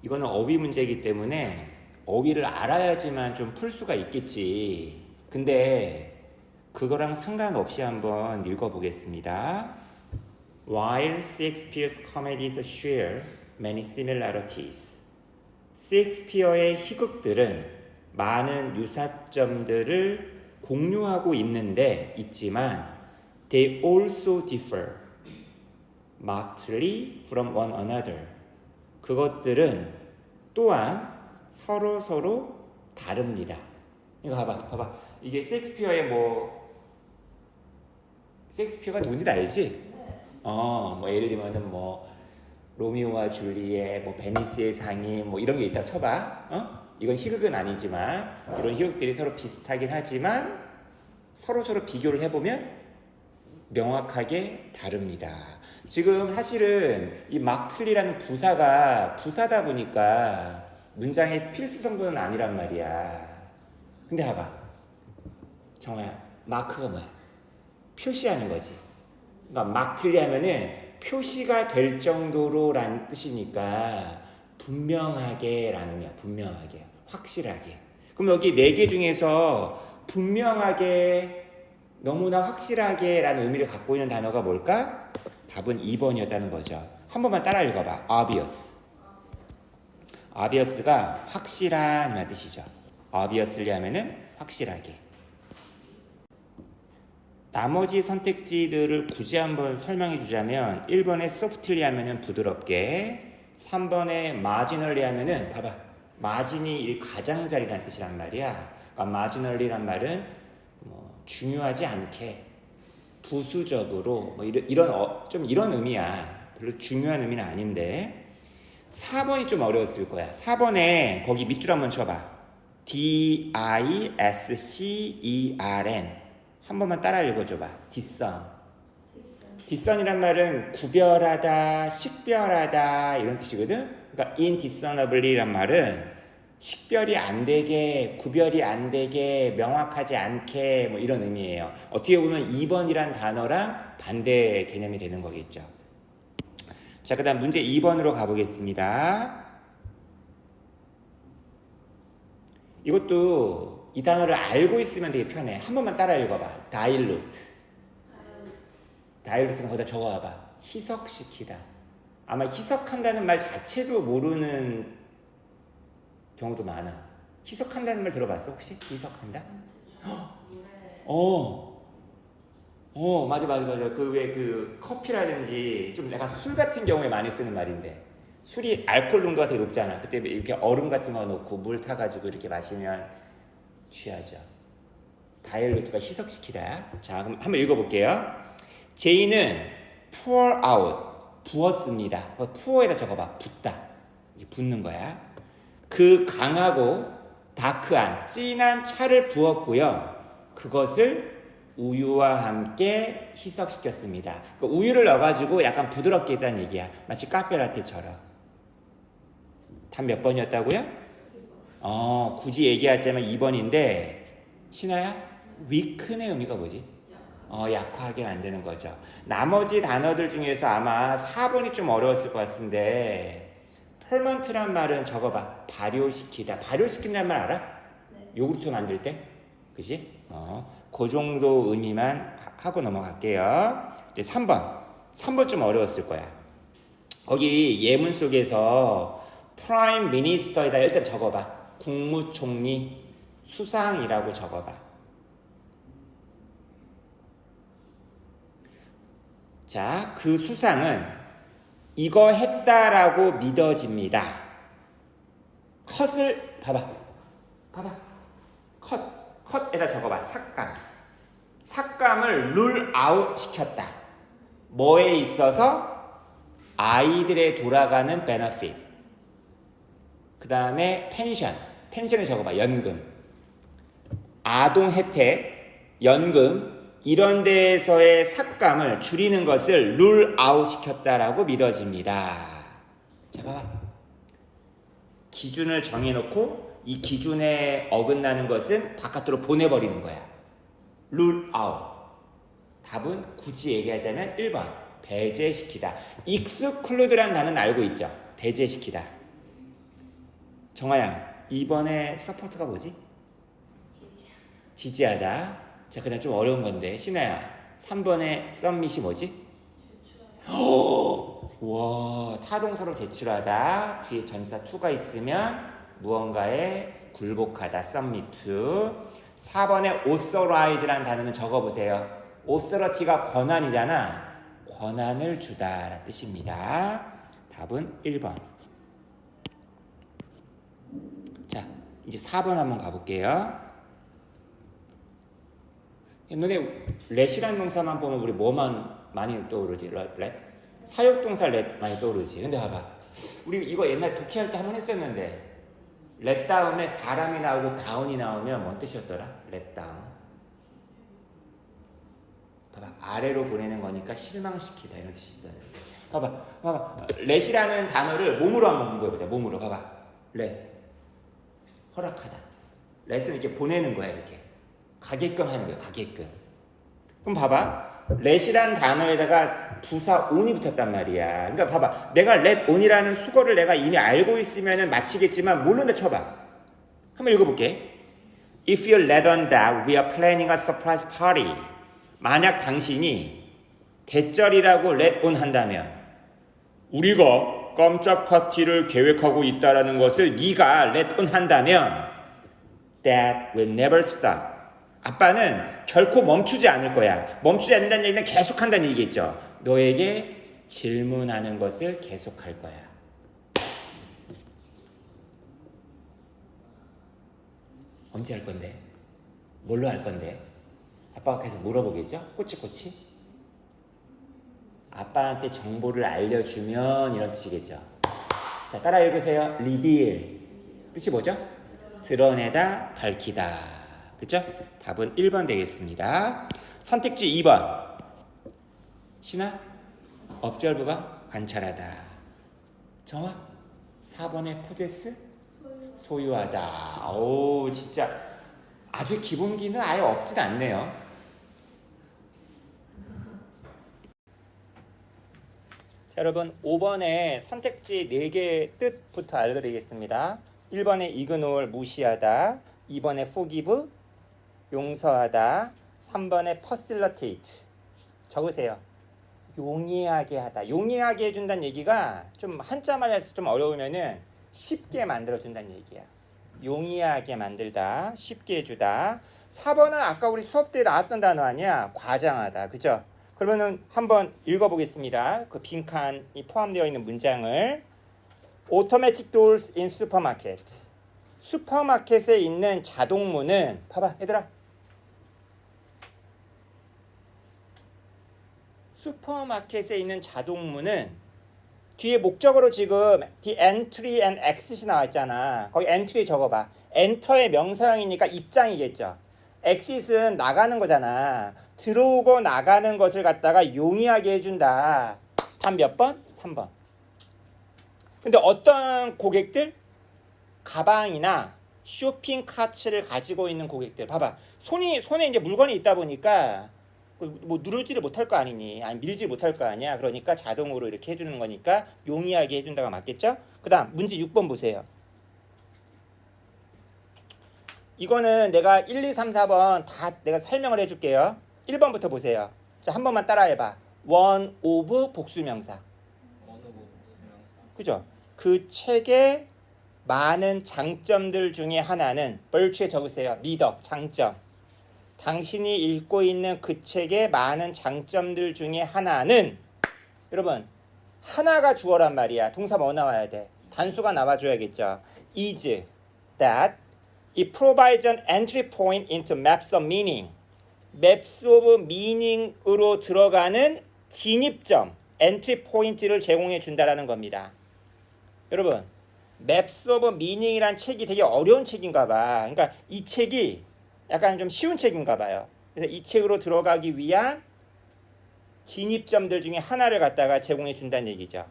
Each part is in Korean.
이거는 어휘 문제이기 때문에 어휘를 알아야지만 좀 풀 수가 있겠지. 근데 그거랑 상관없이 한번 읽어보겠습니다. While Shakespeare's comedies share many similarities. 셰익스피어의 희극들은 많은 유사점들을 공유하고 있지만 they also differ markedly from one another. 그것들은 또한 서로 다릅니다. 이거 봐봐. 이게 셰익스피어의 셰익스피어가 누군지 알지? 예를 들면은 로미오와 줄리엣, 베니스의 상인, 이런 게 있다고 쳐봐. 이건 희극은 아니지만 이런 희극들이 서로 비슷하긴 하지만 서로 비교를 해보면 명확하게 다릅니다. 지금 사실은 이 막틀리라는 부사다 보니까 문장의 필수 성분은 아니란 말이야. 근데 봐봐, 정아야, 마크가 뭐야? 표시하는 거지. 그러니까 막틀리 하면은 표시가 될 정도로라는 뜻이니까 분명하게 라는 의미야. 분명하게, 확실하게. 그럼 여기 4개 중에서 분명하게, 너무나 확실하게 라는 의미를 갖고 있는 단어가 뭘까? 답은 2번이었다는 거죠. 한 번만 따라 읽어봐. obvious. obvious가 확실한 이라는 뜻이죠. obviously 하면은 확실하게. 나머지 선택지들을 굳이 한번 설명해 주자면 1번에 softly 하면은 부드럽게, 3번에 marginally 하면은 봐봐, 마진이 가장자리라는 뜻이란 말이야. 그러니까 marginally란 말은 중요하지 않게, 부수적으로 이런 의미야. 별로 중요한 의미는 아닌데. 4번이 좀 어려웠을 거야. 4번에 거기 밑줄 한번 쳐봐. DISCERN. 한 번만 따라 읽어줘봐. discern이란 말은 구별하다, 식별하다 이런 뜻이거든. 그러니까 indiscernibly란 말은 식별이 안 되게, 구별이 안 되게, 명확하지 않게 이런 의미예요. 어떻게 보면 2번이란 단어랑 반대 개념이 되는 거겠죠. 자, 그 다음 문제 2번으로 가보겠습니다. 이것도 이 단어를 알고 있으면 되게 편해. 한 번만 따라 읽어봐. 다일루트는 거기다 적어봐봐. 희석시키다. 아마 희석한다는 말 자체도 모르는 경우도 많아. 희석한다는 말 들어봤어? 혹시? 희석한다? 맞아. 그 커피라든지 좀 약간 술 같은 경우에 많이 쓰는 말인데, 술이 알코올 농도가 되게 높잖아. 그때 이렇게 얼음 같은 거 넣고 물 타가지고 이렇게 마시면 취하죠. 다일루트가 희석시키다. 자, 그럼 한번 읽어볼게요. 제이는 pour out, 부었습니다. pour에다 적어봐. 붓다. 이게 붓는 거야. 그 강하고 다크한, 진한 차를 부었고요. 그것을 우유와 함께 희석시켰습니다. 그러니까 우유를 넣어가지고 약간 부드럽게 했다는 얘기야. 마치 카페라테처럼. 답 몇 번이었다고요? 굳이 얘기하자면 2번인데, 신아야, weaken의 의미가 뭐지? 약하게 만드는 거죠. 나머지 단어들 중에서 아마 4번이 좀 어려웠을 것 같은데, ferment란 말은 적어봐. 발효시키다. 발효시킨다는 말 알아? 네. 요구르트 만들 때? 그지? 그 정도 의미만 하고 넘어갈게요. 이제 3번 좀 어려웠을 거야. 거기 예문 속에서 프라임 미니스터에다 일단 적어봐. 국무총리 수상이라고 적어봐. 자, 그 수상은 이거 했다라고 믿어집니다. 컷을 봐봐. 컷에다 적어봐. 삭감을 룰 아웃 시켰다. 뭐에 있어서? 아이들에 돌아가는 베너핏. 그 다음에 펜션을 적어봐. 연금, 아동 혜택, 연금, 이런 데에서의 삭감을 줄이는 것을 룰 아웃 시켰다라고 믿어집니다. 자, 봐봐. 기준을 정해놓고 이 기준에 어긋나는 것은 바깥으로 보내버리는 거야. 룰 아웃. 답은 굳이 얘기하자면 1번. 배제시키다. exclude라는 단어는 알고 있죠. 배제시키다. 정아야, 2번에 서포트가 뭐지? 지지하다. 자, 그다음 좀 어려운 건데 신아야, 3번에 썸밋이 뭐지? 와, 타동사로 제출하다. 뒤에 전사 to가 있으면 무언가에 굴복하다. submit. 4번에 authorize라는 단어는 적어보세요. authority가 권한이잖아. 권한을 주다라는 뜻입니다. 답은 1번. 자, 이제 4번 한번 가볼게요. 너네 let이라는 동사만 보면 우리 뭐만 많이 떠오르지? let? 사역동사 let 많이 떠오르지. 근데 봐봐, 우리 이거 옛날 독해할 때 한번 했었는데 let 다음에 사람이 나오고 down이 나오면 뭔 뜻이었더라? let down. 봐봐, 아래로 보내는 거니까 실망시키다 이런 뜻이 있어요. 봐봐, let이라는 단어를 몸으로 한번 공부해보자. 몸으로 봐봐. let, 허락하다. let은 이렇게 보내는 거야. 이렇게 가게끔 하는 거야. 가게끔. 그럼 봐봐, let이라는 단어에다가 부사 on이 붙었단 말이야. 그러니까 봐봐, 내가 let on이라는 수거를 내가 이미 알고 있으면은 맞히겠지만 모르는데 쳐봐. 한번 읽어볼게. If you let on that we are planning a surprise party. 만약 당신이 대절이라고 let on 한다면, 우리가 깜짝 파티를 계획하고 있다라는 것을 네가 let on 한다면, that will never stop. 아빠는 결코 멈추지 않을 거야. 멈추지 않는다는 얘기는 계속한다는 얘기겠죠. 너에게 질문하는 것을 계속할 거야. 언제 할 건데? 뭘로 할 건데? 아빠가 계속 물어보겠죠? 꼬치꼬치? 아빠한테 정보를 알려주면 이런 뜻이겠죠. 자, 따라 읽으세요. reveal. 뜻이 뭐죠? 드러내다, 밝히다. 그쵸? 답은 1번 되겠습니다. 선택지 2번. 신아? observe가 관찰하다. 정아? 4번의 possess? 소유하다. 오, 진짜 아주 기본기는 아예 없진 않네요. 자, 여러분 5번의 선택지 4개의 뜻부터 알려드리겠습니다. 1번에 ignore, 무시하다. 2번에 forgive, 용서하다. 3번에 facilitate, 적으세요. 용이하게 하다. 용이하게 해준다는 얘기가 좀 한자만 해서 좀 어려우면은 쉽게 만들어준다는 얘기야. 용이하게 만들다, 쉽게 해주다. 4번은 아까 우리 수업 때 나왔던 단어 아니야? 과장하다. 그죠? 그러면은 한번 읽어보겠습니다. 그 빈칸이 포함되어 있는 문장을. Automatic doors in supermarket. 슈퍼마켓에 있는 자동문은, 봐봐 얘들아, 슈퍼마켓에 있는 자동문은 뒤에 목적어로 지금 the entry and exit이 나왔잖아. 거기 entry 적어봐. enter의 명사형이니까 입장이겠죠. exit은 나가는 거잖아. 들어오고 나가는 것을 갖다가 용이하게 해준다. 답 몇 번? 3번. 근데 어떤 고객들? 가방이나 쇼핑 카츠를 가지고 있는 고객들, 봐봐. 손에 이제 물건이 있다 보니까 뭐 누르지를 못할 거 아니니, 아니 밀지 못할 거 아니야. 그러니까 자동으로 이렇게 해주는 거니까 용이하게 해준다가 맞겠죠? 그 다음 문제 6번 보세요. 이거는 내가 1, 2, 3, 4번 다 내가 설명을 해줄게요. 1번부터 보세요. 자, 한 번만 따라해봐. one of 복수명사. 그죠? 그 책의 많은 장점들 중에 하나는, virtue에 적으세요. 미덕, 장점. 당신이 읽고 있는 그 책의 많은 장점들 중에 하나는, 여러분 하나가 주어란 말이야. 동사 뭐 나와야 돼? 단수가 나와줘야겠죠. is that it provides an entry point into maps of meaning. maps of meaning으로 들어가는 진입점, entry point를 제공해 준다라는 겁니다. 여러분 Maps of Meaning이란 책이 되게 어려운 책인가 봐. 그러니까 이 책이 약간 좀 쉬운 책인가 봐요. 그래서 이 책으로 들어가기 위한 진입점들 중에 하나를 갖다가 제공해 준다는 얘기죠.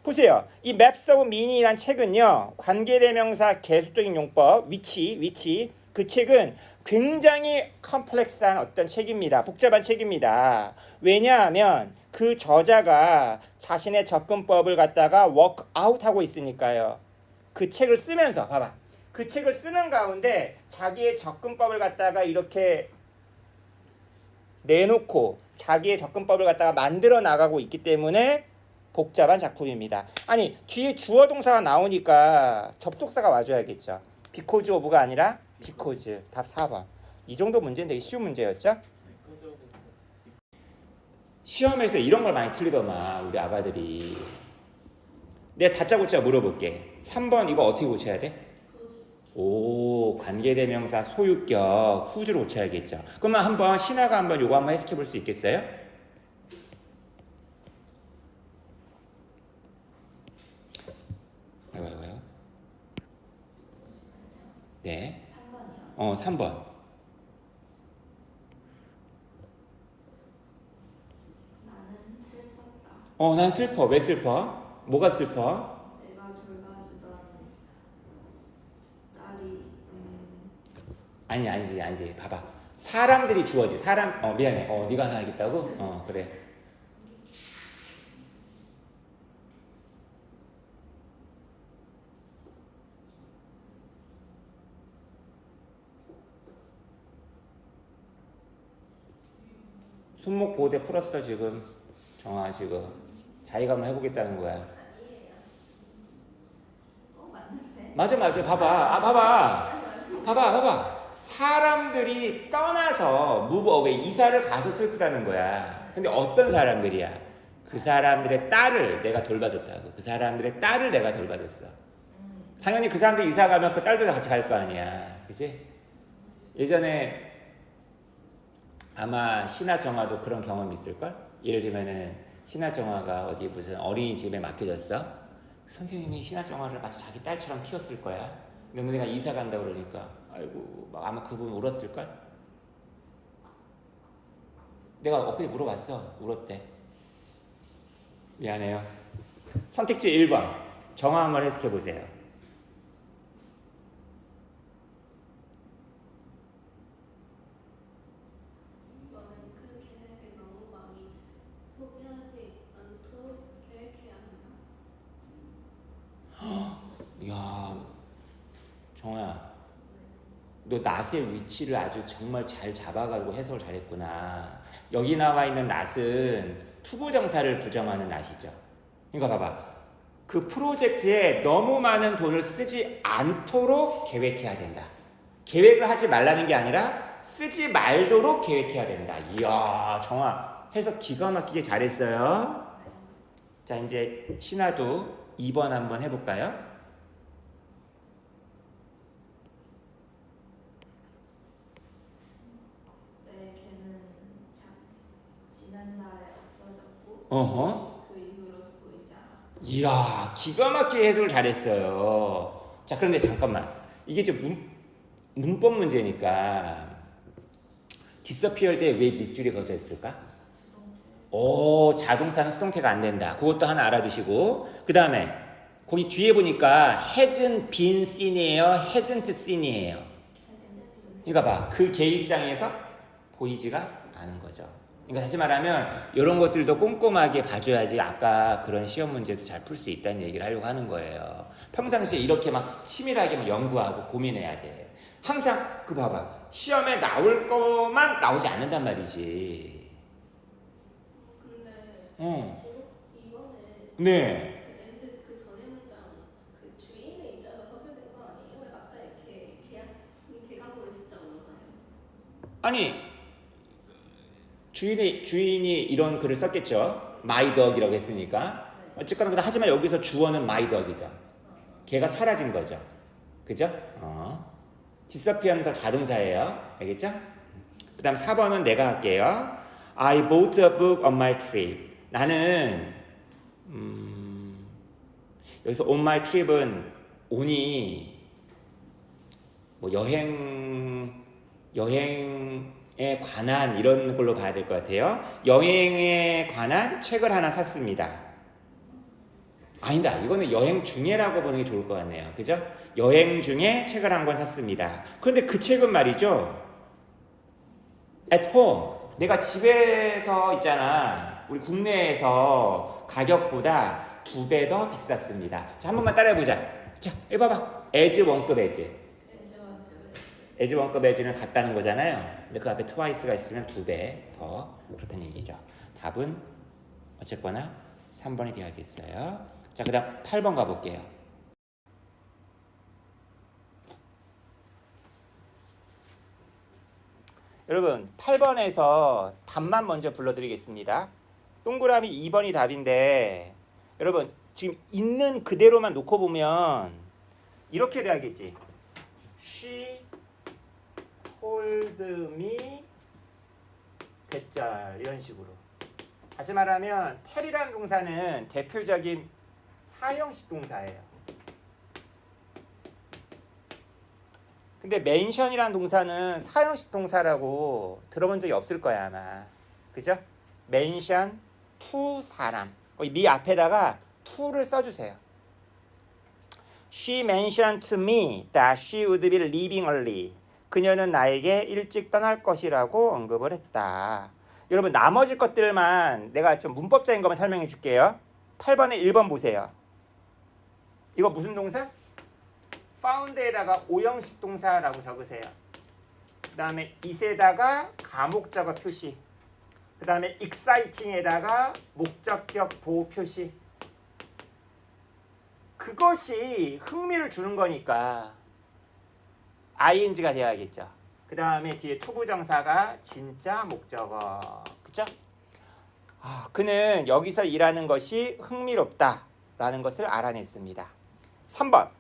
보세요. 이 Maps of Meaning이란 책은요, 관계대명사 계수적인 용법, 위치. 그 책은 굉장히 컴플렉스한 어떤 책입니다. 복잡한 책입니다. 왜냐하면 그 저자가 자신의 접근법을 갖다가 워크아웃하고 있으니까요. 그 책을 쓰면서 봐봐. 그 책을 쓰는 가운데 자기의 접근법을 갖다가 이렇게 내놓고 자기의 접근법을 갖다가 만들어 나가고 있기 때문에 복잡한 작품입니다. 아니 뒤에 주어 동사가 나오니까 접속사가 와줘야겠죠. because of가 아니라 because. 답 4번. 이 정도 문제는 되게 쉬운 문제였죠. 시험에서 이런 걸 많이 틀리더만 우리 아가들이. 내가 다짜고짜 물어볼게. 3번 이거 어떻게 고쳐야 돼? 오, 관계대명사 소유격 후주로 고쳐야겠죠. 그러면 한번 신하가 한번 요거 한번 해석해 볼 수 있겠어요? 왜요? 네. 3번이요? 3번. 나는 슬펐다. 난 슬퍼. 왜 슬퍼? 뭐가 슬퍼? 내가 돌봐주던 딸이 아니지. 봐봐. 사람들이 주어지. 미안해. 네가 하나 하겠다고? 그래. 손목 보호대 풀었어 지금. 정아 지금. 자기가 한번 해보겠다는 거야. 아니에요. 맞는데? 맞아. 봐봐. 사람들이 떠나서 move away, 이사를 가서 슬프다는 거야. 근데 어떤 사람들이야? 그 사람들의 딸을 내가 돌봐줬다고. 그 사람들의 딸을 내가 돌봐줬어. 당연히 그 사람들 이사 가면 그 딸도 같이 갈 거 아니야. 그치? 예전에 아마 신하정아도 그런 경험이 있을걸? 예를 들면은 신하정아가 어디 무슨 어린이집에 맡겨졌어? 선생님이 신하정아를 마치 자기 딸처럼 키웠을 거야. 근데 너네가 이사 간다 그러니까 아이고 막 아마 그분 울었을걸? 내가 엊그제 물어봤어. 울었대. 미안해요. 선택지 1번 정아 한번 해석해 보세요. 이거는 큰 계획에 너무 많이 소비하지 않도록 계획해야 한다. 이야, 정아야, 너 낫의 위치를 아주 정말 잘 잡아가지고 해석을 잘했구나. 여기 나와 있는 낫은 투부정사를 부정하는 낫이죠. 그러니까 봐봐. 그 프로젝트에 너무 많은 돈을 쓰지 않도록 계획해야 된다. 계획을 하지 말라는 게 아니라 쓰지 말도록 계획해야 된다. 이야, 정아, 해석 기가 막히게 잘했어요. 자, 이제 신하도 2번 한번 해볼까요? 걔는 지난달에 없어졌고 어허. 그 이후로 보이지 않아. 이야, 기가 막히게 해석을 잘했어요. 자, 그런데 잠깐만. 이게 이제 문법 문제니까 disappear 때 왜 밑줄이 그어져 있을까? 오, 자동사는 수동태가 안 된다. 그것도 하나 알아두시고. 그 다음에 거기 뒤에 보니까 hasn't been seen이에요, hasn't seen이에요. 그러니까 봐, 그 걔 입장에서 보이지가 않은 거죠. 그러니까 다시 말하면 이런 것들도 꼼꼼하게 봐줘야지 아까 그런 시험 문제도 잘 풀 수 있다는 얘기를 하려고 하는 거예요. 평상시에 이렇게 막 치밀하게 막 연구하고 고민해야 돼. 항상 그 봐봐, 시험에 나올 것만 나오지 않는단 말이지. 근데 어. 이번에 네. 그 전에 문장 그 주인의 입장에서 썼어야 되는 거 아니에요? 왜 아까 이렇게 계강으로 있었다고 그러나요? 아니 주인이 이런 글을 썼겠죠. My dog이라고 했으니까. 어쨌거나 근데 하지만 여기서 주어는 my dog이죠. 걔가 사라진 거죠. 그죠? disappear는 더 자동사예요. 알겠죠? 그 다음 4번은 내가 할게요. I bought a book on my trip. 나는 여기서 on my trip은 on이 뭐 여행에 관한 이런 걸로 봐야 될 것 같아요. 여행에 관한 책을 하나 샀습니다. 아니다. 이거는 여행 중에라고 보는 게 좋을 것 같네요. 그죠? 여행 중에 책을 한 권 샀습니다. 그런데 그 책은 말이죠. At home. 내가 집에서 있잖아. 우리 국내에서 가격보다 2배 더 비쌌습니다. 자, 한 번만 따라해보자. 자, 여기 봐봐. as 원급 as. 애즈와 as 원급 as는 같다는 거잖아요. 근데 그 앞에 twice가 있으면 2배 더 그렇다는 얘기죠. 답은 어쨌거나 3번이 되어야겠어요. 자, 그 다음 8번 가볼게요. 여러분 8번에서 답만 먼저 불러드리겠습니다. 동그라미 2번이 답인데 여러분 지금 있는 그대로만 놓고 보면 이렇게 돼야겠지. She told me 대절 이런 식으로. 다시 말하면 tell이라는 동사는 대표적인 사형식 동사예요. 근데 mention이라는 동사는 사형식 동사라고 들어본 적이 없을 거야 아마. 그죠? mention to 사람. 미 앞에다가 to를 써주세요. She mentioned to me that she would be leaving early. 그녀는 나에게 일찍 떠날 것이라고 언급을 했다. 여러분 나머지 것들만 내가 좀 문법적인 것만 설명해 줄게요. 8번에 1번 보세요. 이거 무슨 동사? found에다가 오형식 동사라고 적으세요. 그 다음에 it에다가 가목적어 표시. 그 다음에 exciting에다가 목적격 보호 표시. 그것이 흥미를 주는 거니까 ing가 되어야겠죠. 그 다음에 뒤에 투부정사가 진짜 목적어. 그쵸? 그는 여기서 일하는 것이 흥미롭다라는 것을 알아냈습니다. 3번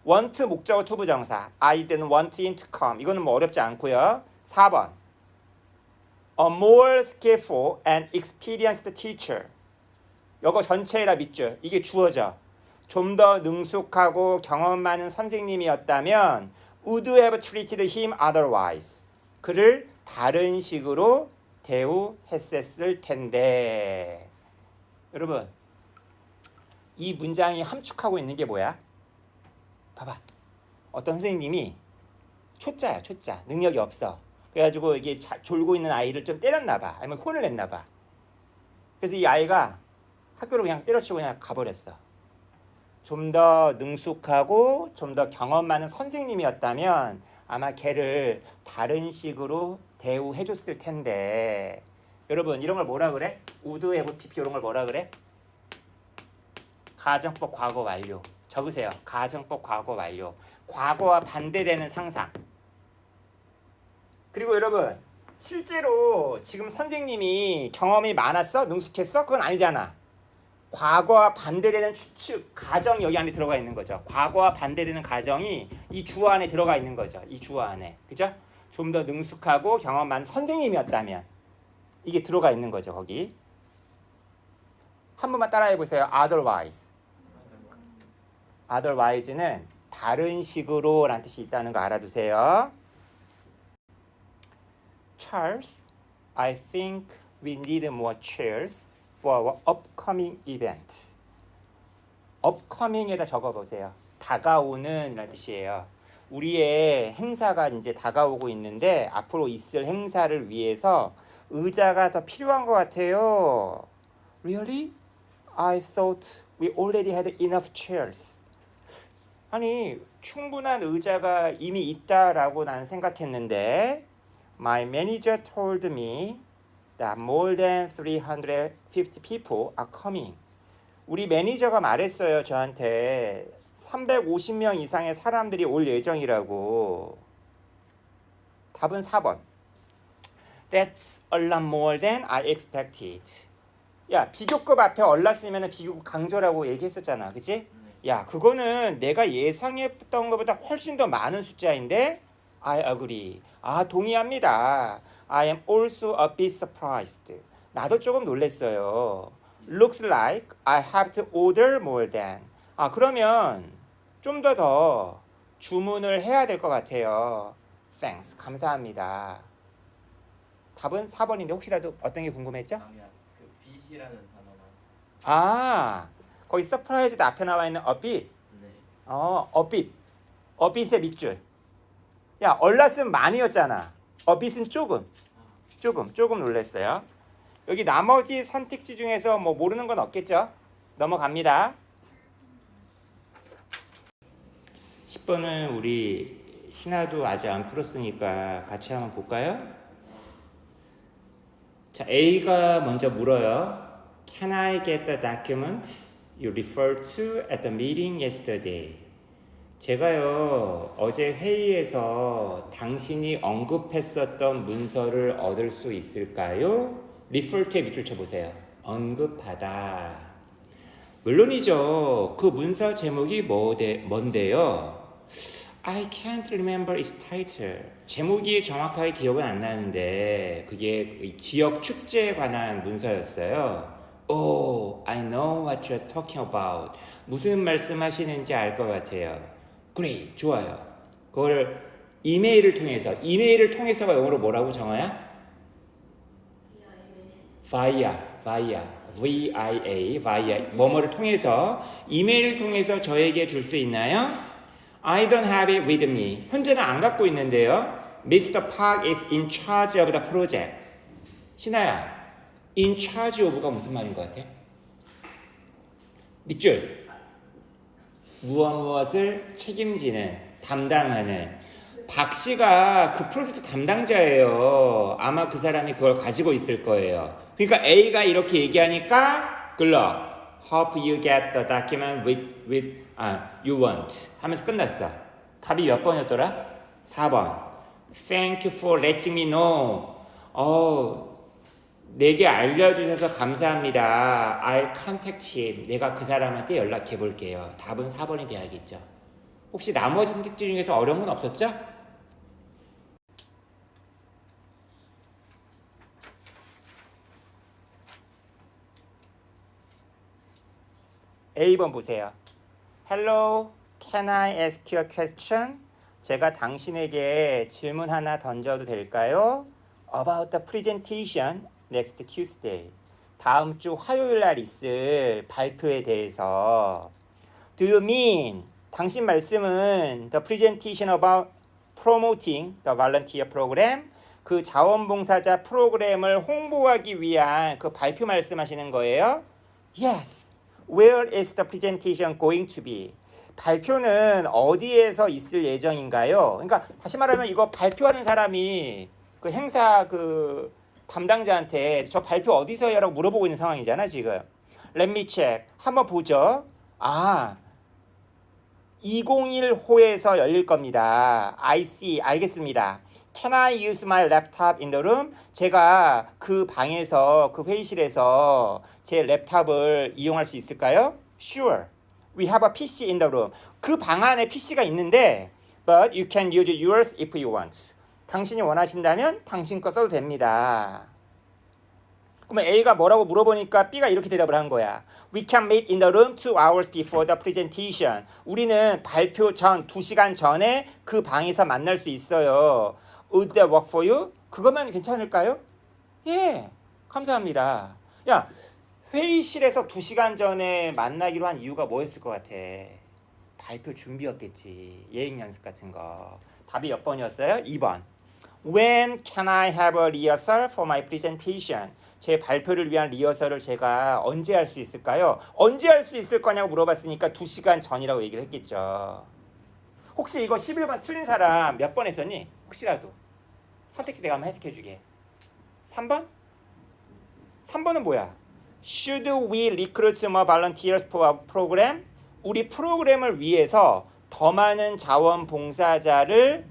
want 목적어 투부정사 I didn't want him to come. 이거는 뭐 어렵지 않고요. 4번 A more skillful and experienced teacher. 이거 전체에다 밑줄. 이게 주어져. 좀 더 능숙하고 경험 많은 선생님이었다면 would have treated him otherwise. 그를 다른 식으로 대우했었을 텐데. 여러분 이 문장이 함축하고 있는 게 뭐야? 봐봐. 어떤 선생님이 초짜야 초짜. 능력이 없어. 그래가지고 이게 졸고 있는 아이를 좀 때렸나 봐. 아니면 혼을 냈나 봐. 그래서 이 아이가 학교로 그냥 때려치고 그냥 가버렸어. 좀 더 능숙하고 좀 더 경험 많은 선생님이었다면 아마 걔를 다른 식으로 대우해줬을 텐데. 여러분 이런 걸 뭐라 그래? would have pp 이런 걸 뭐라 그래? 가정법 과거 완료. 적으세요. 가정법 과거 완료. 과거와 반대되는 상상. 그리고 여러분 실제로 지금 선생님이 경험이 많았어? 능숙했어? 그건 아니잖아. 과거와 반대되는 추측, 가정이 여기 안에 들어가 있는 거죠. 과거와 반대되는 가정이 이 주어 안에 들어가 있는 거죠. 이 주어 안에. 그죠? 좀 더 능숙하고 경험 많은 선생님이었다면 이게 들어가 있는 거죠. 거기. 한 번만 따라해 보세요. otherwise. otherwise는 다른 식으로 라는 뜻이 있다는 거 알아두세요. Charles, I think we need more chairs for our upcoming event. upcoming에다 적어보세요. 다가오는 이라는 뜻이에요. 우리의 행사가 이제 다가오고 있는데 앞으로 있을 행사를 위해서 의자가 더 필요한 것 같아요. Really? I thought we already had enough chairs. 아니 충분한 의자가 이미 있다라고 난 생각했는데 My manager told me that more than 350 people are coming. 우리 매니저가 말했어요. 저한테 350명 이상의 사람들이 올 예정이라고. 답은 4번. That's a lot more than I expected. 야, 비교급 앞에 얼라 쓰면 비교급 강조라고 얘기했었잖아. 그치? 야, 그거는 내가 예상했던 것보다 훨씬 더 많은 숫자인데 I agree. 동의합니다. I am also a bit surprised. 나도 조금 놀랐어요. Looks like I have to order more than. 그러면 좀 더 주문을 해야 될 것 같아요. Thanks. 감사합니다. 답은 4번인데 혹시라도 어떤 게 궁금했죠? 그 빛이라는 단어만. 거기 surprise도 앞에 나와 있는 a bit. 네. a bit. a bit의 밑줄. 야, 얼라스는 많이였잖아. a bit은 조금 놀랐어요. 여기 나머지 선택지 중에서 뭐 모르는 건 없겠죠? 넘어갑니다. 10번은 우리 신하도 아직 안 풀었으니까 같이 한번 볼까요? 자, A가 먼저 물어요. Can I get the document you referred to at the meeting yesterday? 제가요, 어제 회의에서 당신이 언급했었던 문서를 얻을 수 있을까요? refer to에 밑줄 쳐보세요. 언급하다. 물론이죠. 그 문서 제목이 뭔데요? I can't remember its title. 제목이 정확하게 기억은 안 나는데 그게 지역 축제에 관한 문서였어요. Oh, I know what you're talking about. 무슨 말씀하시는지 알 것 같아요. Great, 좋아요. 그걸 이메일을 통해서가 영어로 뭐라고 정하야? via, 뭐뭐를 통해서, 이메일을 통해서 저에게 줄 수 있나요? I don't have it with me. 현재는 안 갖고 있는데요. Mr. Park is in charge of the project. 신아야, in charge of가 무슨 말인 것 같아? 밑줄. 무엇을 책임지는, 담당하는. 박 씨가 그 프로젝트 담당자예요. 아마 그 사람이 그걸 가지고 있을 거예요. 그러니까 A가 이렇게 얘기하니까 글러 Hope you get the document you want 하면서 끝났어. 답이 몇 번이었더라? 4번. Thank you for letting me know. 내게 알려주셔서 감사합니다. I'll contact him. 내가 그 사람한테 연락해 볼게요. 답은 4번이 돼야겠죠. 혹시 나머지 선택지 중에서 어려운 건 없었죠? A번 보세요. Hello, can I ask you a question? 제가 당신에게 질문 하나 던져도 될까요? About the presentation next Tuesday. 다음 주 화요일 날 있을 발표에 대해서. Do you mean? 당신 말씀은 the presentation about promoting the volunteer program? 그 자원봉사자 프로그램을 홍보하기 위한 그 발표 말씀하시는 거예요? Yes. Where is the presentation going to be? 발표는 어디에서 있을 예정인가요? 그러니까 다시 말하면 이거 발표하는 사람이 그 행사 그 담당자한테 저 발표 어디서 해요라고 물어보고 있는 상황이잖아 지금. Let me check. 한번 보죠. 201호에서 열릴 겁니다. I see. 알겠습니다. Can I use my laptop in the room? 제가 그 방에서, 그 회의실에서 제 랩탑을 이용할 수 있을까요? Sure. We have a PC in the room. 그 방 안에 PC가 있는데 But you can use yours if you want. 당신이 원하신다면 당신 거 써도 됩니다. 그러면 A가 뭐라고 물어보니까 B가 이렇게 대답을 한 거야. We can meet in the room 2 hours before the presentation. 우리는 발표 전 2시간 전에 그 방에서 만날 수 있어요. Would that work for you? 그거면 괜찮을까요? 예, 감사합니다. 야, 회의실에서 2시간 전에 만나기로 한 이유가 뭐였을 것 같아? 발표 준비였겠지. 예행 연습 같은 거. 답이 몇 번이었어요? 2번. When can I have a rehearsal for my presentation? 제 발표를 위한 리허설을 제가 언제 할 수 있을까요? 언제 할 수 있을 거냐고 물어봤으니까 2시간 전이라고 얘기를 했겠죠. 혹시 이거 11번 틀린 사람 몇 번 했었니? 혹시라도. 선택지 내가 한번 해석해주게. 3번? 3번은 뭐야? Should we recruit more volunteers for our program? 우리 프로그램을 위해서 더 많은 자원봉사자를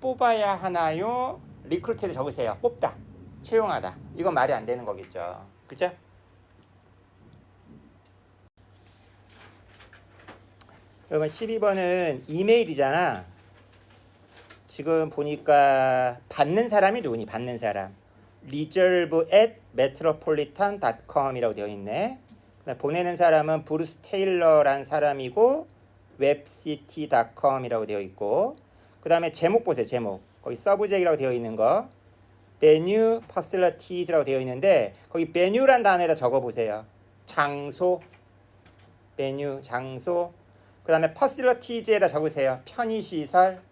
뽑아야 하나요? 리크루트에 적으세요. 뽑다, 채용하다. 이건 말이 안 되는 거겠죠. 그죠? 여러분 12번은 이메일이잖아. 지금 보니까 받는 사람이 누구니? 받는 사람. reserve@metropolitan.com이라고 되어 있네. 보내는 사람은 브루스 테일러라는 사람이고 webcity.com이라고 되어 있고, 그 다음에 제목 보세요. 제목. 거기 서브젝이라고 되어 있는 거 venue facilities라고 되어 있는데 거기 venue란 단어에다 적어보세요. 장소. venue 장소. 그 다음에 facilities에다 적으세요. 편의시설.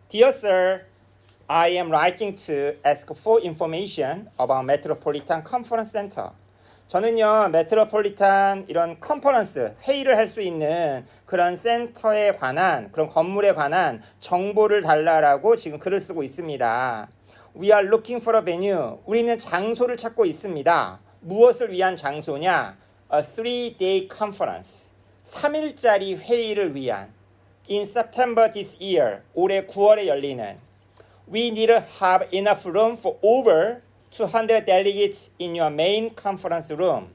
Dear sir, I am writing to ask for information about Metropolitan Conference Center. 저는요 메트로폴리탄 이런 컨퍼런스 회의를 할 수 있는 그런 센터에 관한 그런 건물에 관한 정보를 달라라고 지금 글을 쓰고 있습니다. We are looking for a venue. 우리는 장소를 찾고 있습니다. 무엇을 위한 장소냐? A 3-day conference. 3일짜리 회의를 위한. In September this year. 올해 9월에 열리는. We need to have enough room for over 200 delegates in your main conference room.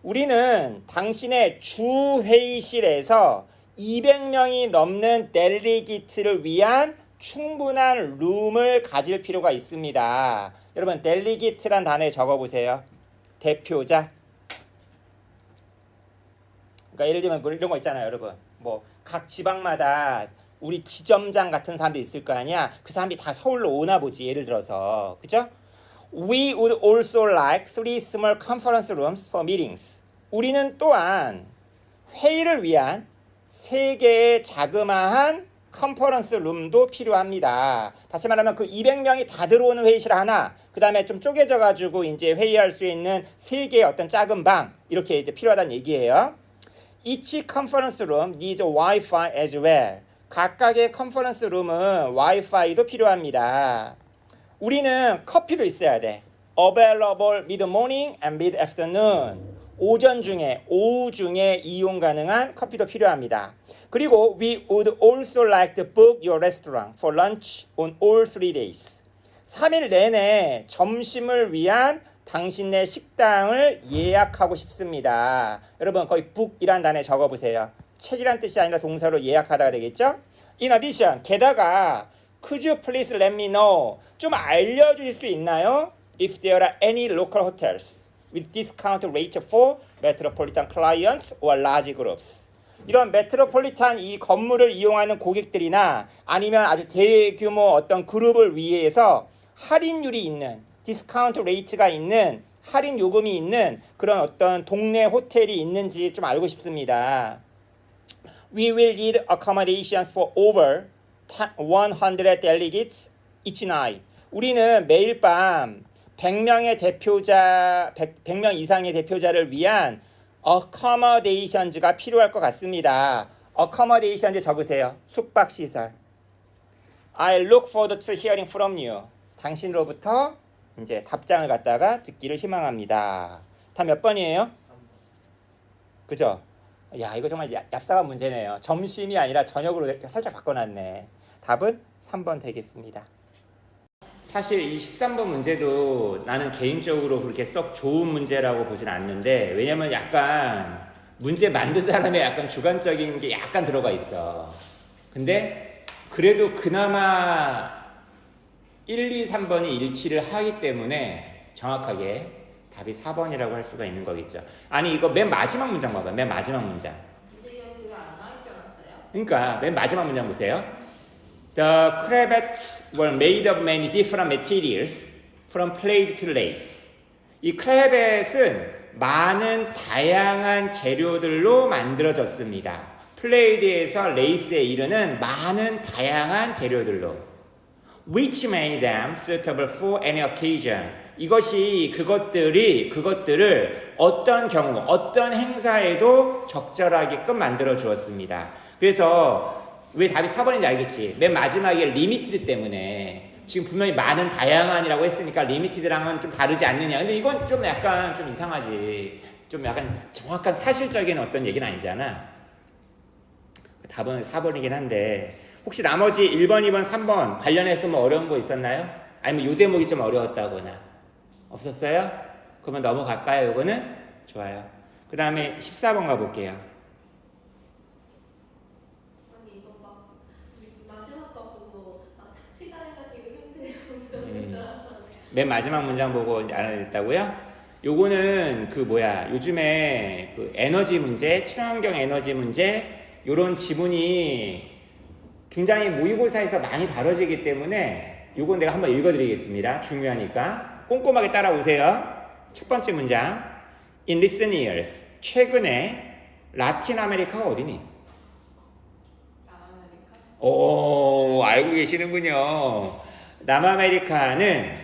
우리는 당신의 주 회의실에서 200명이 넘는 델리기트를 위한 충분한 룸을 가질 필요가 있습니다. 여러분 델리기트란 단어에 적어보세요. 대표자. 그러니까 예를 들면 뭐 이런 거 있잖아요, 여러분. 뭐 각 지방마다 우리 지점장 같은 사람도 있을 거 아니야. 그 사람이 다 서울로 오나 보지. 예를 들어서, 그죠? We would also like 3 small conference rooms for meetings. 우리는 또한 회의를 위한 3개의 자그마한 컨퍼런스 룸도 필요합니다. 다시 말하면 그 200명이 다 들어오는 회의실 하나, 그 다음에 좀 쪼개져 가지고 이제 회의할 수 있는 3개의 어떤 작은 방 이렇게 이제 필요하다는 얘기예요. Each conference room needs Wi-Fi as well. 각각의 컨퍼런스 룸은 와이파이도 필요합니다. 우리는 커피도 있어야 돼. Available mid-morning and mid-afternoon. 오전 중에, 오후 중에 이용 가능한 커피도 필요합니다. 그리고 we would also like to book your restaurant for lunch on all 3 days. 3일 내내 점심을 위한 당신네 식당을 예약하고 싶습니다. 여러분 거기 book이란 단어에 적어보세요. 책이란 뜻이 아니라 동사로 예약하다가 되겠죠? In addition, 게다가 could you please let me know? 좀 알려주실 수 있나요? If there are any local hotels with discount rate for metropolitan clients or large groups. 이런 메트로폴리탄 이 건물을 이용하는 고객들이나 아니면 아주 대규모 어떤 그룹을 위해서 할인율이 있는 디스카운트 레이트가 있는 할인 요금이 있는 그런 어떤 동네 호텔이 있는지 좀 알고 싶습니다. We will need accommodations for over 100 delegates each night. 우리는 매일 밤 100명의 대표자, 100명 이상의 대표자를 위한 accommodations가 필요할 것 같습니다. accommodations에 적으세요. 숙박시설. I look forward to hearing from you. 당신으로부터 이제 답장을 갖다가 듣기를 희망합니다. 다 몇 번이에요? 그죠? 야, 이거 정말 얍삽한 문제네요. 점심이 아니라 저녁으로 살짝 바꿔놨네. 답은 3번 되겠습니다. 사실 이 13번 문제도 나는 개인적으로 그렇게 썩 좋은 문제라고 보진 않는데, 왜냐면 약간 문제 만든 사람의 약간 주관적인 게 약간 들어가 있어. 근데 그래도 그나마 1, 2, 3번이 일치를 하기 때문에 정확하게 답이 4번이라고 할 수가 있는 거겠죠. 아니 이거 맨 마지막 문장 봐봐. 맨 마지막 문장. 그러니까 맨 마지막 문장 보세요. The cravats were made of many different materials from plaid to lace. 이 크레벳은 많은 다양한 재료들로 만들어졌습니다. 플레이드에서 레이스에 이르는 많은 다양한 재료들로. Which made them suitable for any occasion. 이것이 그것들을 어떤 경우, 어떤 행사에도 적절하게끔 만들어 주었습니다. 그래서 왜 답이 4번인지 알겠지? 맨 마지막에 리미티드 때문에 지금 분명히 많은 다양한이라고 했으니까 리미티드랑은 좀 다르지 않느냐. 근데 이건 좀 약간 좀 이상하지. 좀 약간 정확한 사실적인 어떤 얘기는 아니잖아. 답은 4번이긴 한데 혹시 나머지 1번, 2번, 3번 관련해서 뭐 어려운 거 있었나요? 아니면 요 대목이 좀 어려웠다거나 없었어요? 그러면 넘어갈까요? 요거는? 좋아요. 그 다음에 14번 가볼게요. 아니 이거 막 마지막 거 보고 막 착취다 해가지고 힘들어요. 맨 마지막 문장 보고 이제 알아냈다고요? 요거는 그 뭐야 요즘에 그 에너지 문제, 친환경 에너지 문제 요런 지문이 굉장히 모의고사에서 많이 다뤄지기 때문에 요건 내가 한번 읽어드리겠습니다. 중요하니까 꼼꼼하게 따라오세요. 첫 번째 문장. In recent years, 최근에 라틴 아메리카가 어디니? 남아메리카? 오, 알고 계시는군요. 남아메리카는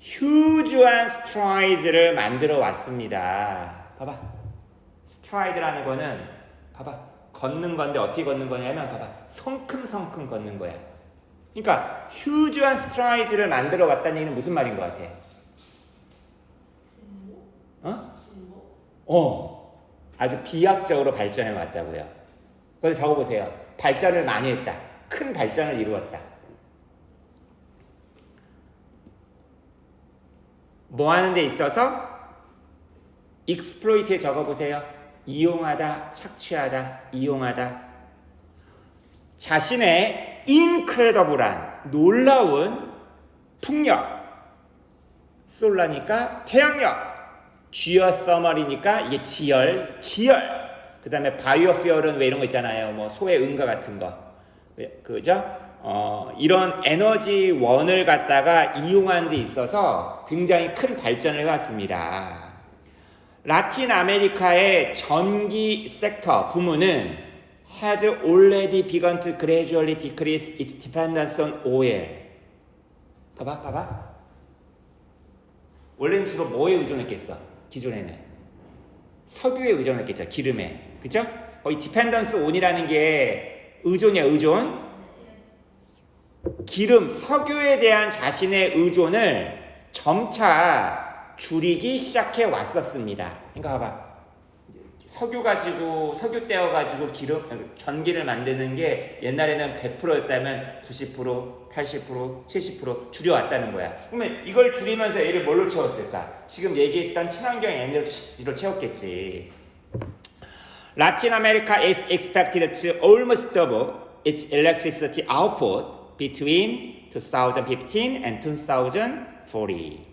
휴즈한 스트라이드를 만들어 왔습니다. 봐봐. 스트라이드라는 거는 봐봐. 걷는 건데 어떻게 걷는 거냐면 봐봐. 성큼성큼 걷는 거야. 그러니까 휴즈한 스트라이드를 만들어 왔다는 얘기는 무슨 말인 것 같아? 아주 비약적으로 발전해 왔다고요. 그래서 적어보세요. 발전을 많이 했다. 큰 발전을 이루었다. 뭐 하는 데 있어서 exploit에 적어보세요. 이용하다, 착취하다, 이용하다. 자신의 incredible한 놀라운 풍력, 솔라니까 태양력, geothermal이니까 이게 지열. 그 다음에 바이오퓨얼은 왜 이런 거 있잖아요. 뭐 소의 응가 같은 거, 그죠? 이런 에너지원을 갖다가 이용하는 데 있어서 굉장히 큰 발전을 해왔습니다. 라틴 아메리카의 전기 섹터 부문은 has already begun to gradually decrease its dependence on oil. 봐봐. 원래는 주로 뭐에 의존했겠어? 기존에는 석유에 의존했겠죠. 기름에. 그죠? 이 dependence on이라는 게 의존이야, 의존. 기름, 석유에 대한 자신의 의존을 점차 줄이기 시작해 왔었습니다. 그러니까 봐봐. 석유 떼어가지고 전기를 만드는 게 옛날에는 100%였다면 90%, 80%, 70% 줄여왔다는 거야. 그러면 이걸 줄이면서 얘를 뭘로 채웠을까? 지금 얘기했던 친환경 에너지로 채웠겠지. Latin America is expected to almost double its electricity output between 2015 and 2040.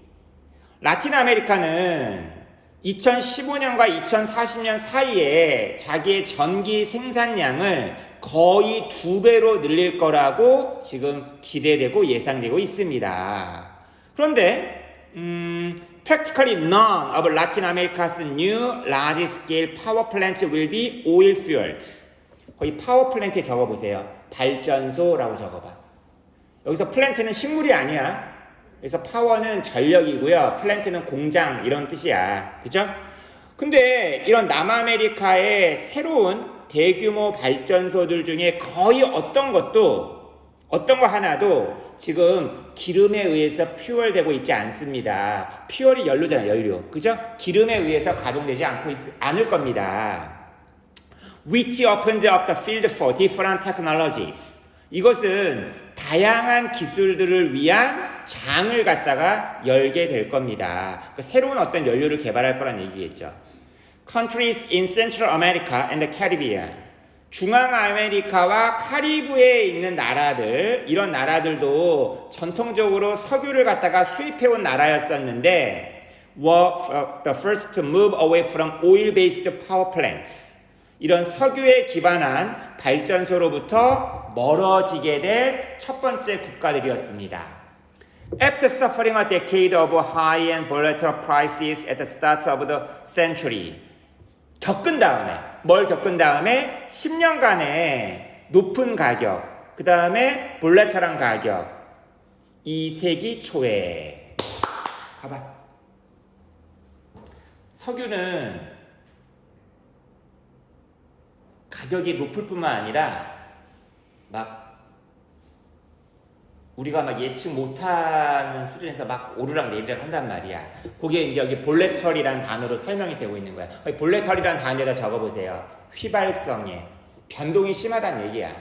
라틴 아메리카는 2015년과 2040년 사이에 자기의 전기 생산량을 거의 2배로 늘릴 거라고 지금 기대되고 예상되고 있습니다. 그런데 practically none of Latin America's new large-scale power plants will be oil-fueled. 거기 파워 플랜트에 적어보세요. 발전소라고 적어봐. 여기서 플랜트는 식물이 아니야. 그래서 파워는 전력이고요. 플랜트는 공장 이런 뜻이야. 그죠? 근데 이런 남아메리카의 새로운 대규모 발전소들 중에 거의 어떤 거 하나도 지금 기름에 의해서 퓨얼되고 있지 않습니다. 퓨얼이 연료잖아요, 연료. 그죠? 기름에 의해서 가동되지 않을 겁니다. Which opens up the field for different technologies. 이것은 다양한 기술들을 위한 장을 갖다가 열게 될 겁니다. 그러니까 새로운 어떤 연료를 개발할 거란 얘기겠죠. Countries in Central America and the Caribbean. 중앙 아메리카와 카리브해에 있는 나라들, 이런 나라들도 전통적으로 석유를 갖다가 수입해온 나라였었는데 were the first to move away from oil-based power plants. 이런 석유에 기반한 발전소로부터 멀어지게 될 첫 번째 국가들이었습니다. After suffering a decade of high and volatile prices at the start of the century. 뭘 겪은 다음에 10년간의 높은 가격, 그 다음에 볼레탈한 가격, 이 세기 초에. 봐봐. 석유는 가격이 높을 뿐만 아니라 막 우리가 막 예측 못하는 수준에서 막 오르락 내리락 한단 말이야. 그게 이제 여기 볼레털이라는 단어로 설명이 되고 있는 거야. 볼레털이라는 단어에다 적어보세요. 휘발성에 변동이 심하다는 얘기야.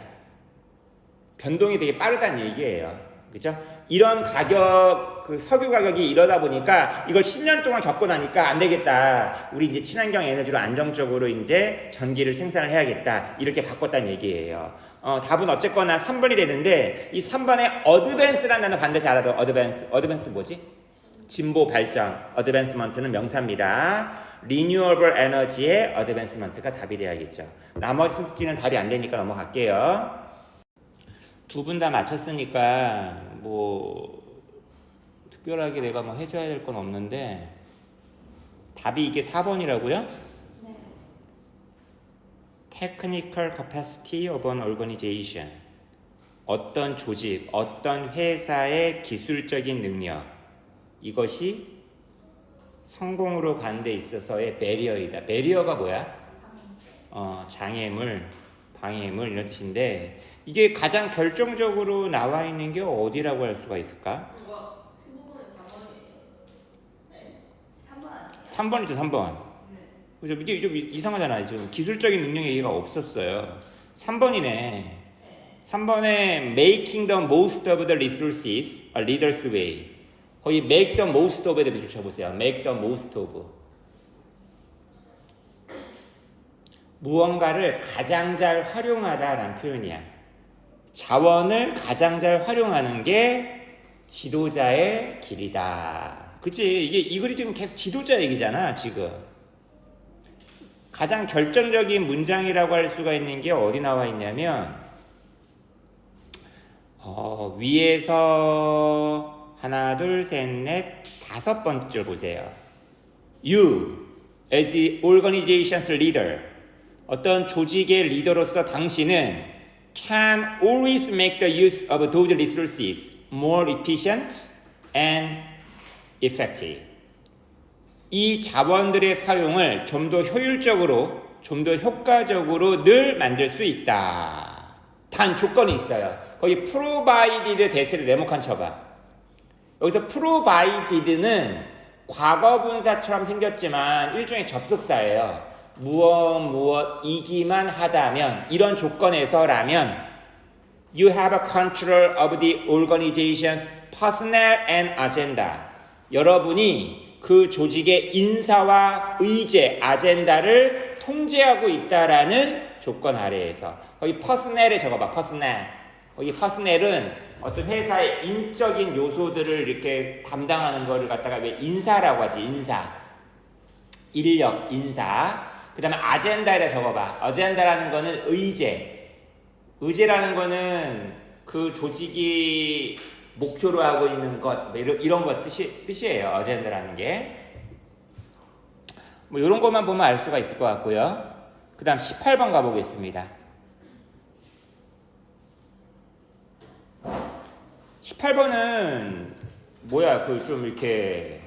변동이 되게 빠르다는 얘기예요. 그죠? 이런 가격, 석유 가격이 이러다 보니까 이걸 10년 동안 겪고 나니까 안 되겠다. 우리 이제 친환경 에너지로 안정적으로 이제 전기를 생산을 해야겠다. 이렇게 바꿨다는 얘기예요. 답은 어쨌거나 3번이 되는데 이 3번에 어드밴스라는 단어 반드시 알아둬. 어드밴스 뭐지? 진보 발전. 어드밴스먼트는 명사입니다. 리뉴어블 에너지의 어드밴스먼트가 답이 돼야겠죠. 나머지 숙지는 답이 안 되니까 넘어갈게요. 두 분 다 맞췄으니까 뭐 특별하게 내가 뭐 해줘야 될 건 없는데 답이 이게 4번이라고요? 네. Technical capacity of an organization. 어떤 조직, 어떤 회사의 기술적인 능력. 이것이 성공으로 가는 데 있어서의 배리어이다. 배리어가 뭐야? 장애물, 방해물 이런 뜻인데 이게 가장 결정적으로 나와 있는 게 어디라고 할 수가 있을까? 그거 15번에 4번이에요. 네? 3번 아니에요? 3번이죠, 3번. 그죠? 이게 좀 이상하잖아요. 지금 기술적인 능력 얘기가 없었어요. 3번이네. 3번에 making the most of the resources a leader's way. 거기 make the most of에 대해 붙여보세요. make the most of. 무언가를 가장 잘 활용하다라는 표현이야. 자원을 가장 잘 활용하는 게 지도자의 길이다. 그치? 이 글이 지금 계속 지도자 얘기잖아, 지금. 가장 결정적인 문장이라고 할 수가 있는 게 어디 나와 있냐면, 위에서 하나, 둘, 셋, 넷, 5번째 줄 보세요. You, as the organization's leader, 어떤 조직의 리더로서 당신은 can always make the use of those resources more efficient and effective. 이 자원들의 사용을 좀 더 효율적으로, 좀 더 효과적으로 늘 만들 수 있다. 단 조건이 있어요. 거기 provided 대세를 네모칸 쳐봐. 여기서 provided는 과거 분사처럼 생겼지만 일종의 접속사예요. 무엇이기만 하다면, 이런 조건에서라면 you have a control of the organization's personnel and agenda. 여러분이 그 조직의 인사와 의제, 아젠다를 통제하고 있다라는 조건 아래에서. 거기 personnel에 적어봐. personnel. 거기 personnel은 어떤 회사의 인적인 요소들을 이렇게 담당하는 거를 갖다가 왜 인사라고 하지? 인사. 인력, 인사. 그 다음에 아젠다에다 적어봐. 아젠다라는 거는 의제. 의제라는 거는 그 조직이 목표로 하고 있는 것, 이런 것 뜻이에요. 아젠다라는 게. 뭐 이런 것만 보면 알 수가 있을 것 같고요. 그 다음 18번 가보겠습니다. 18번은 뭐야, 그 좀 이렇게